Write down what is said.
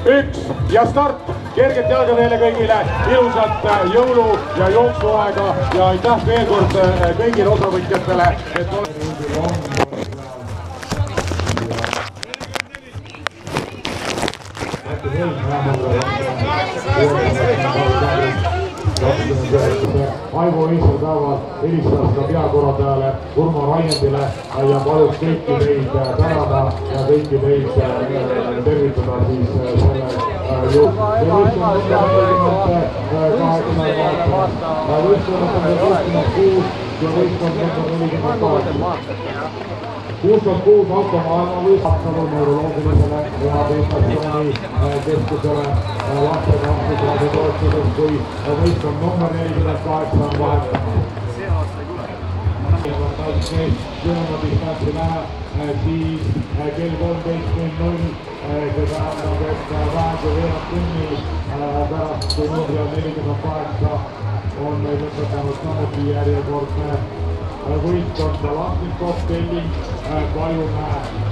1 ja start. Kerget jalga teile kõigile, ilusat jõulu- ja jooksuaega ja aitäh veel kord kõigile osavõtjatele, et Aivo Iisalpäeval helistas ka peakorraldajale Urmo Raiendile ja palus kõiki teid tänada ja kõiki teid tervitada siis selle Kuuskümmend automaailma võistluse neuroloogilisele rehabilitatsiooni keskusele lastekampusrade toetuseks, kui võistkond number 48 on vahetanud. Sügava distantsi näha, siis kell 13.00, see tähendab, et vähem kui veerand tunni pärast, kui number 48 on meil lõpetanud samuti järjekordne võistkond Lahtnikov, Telling, Kaljumäe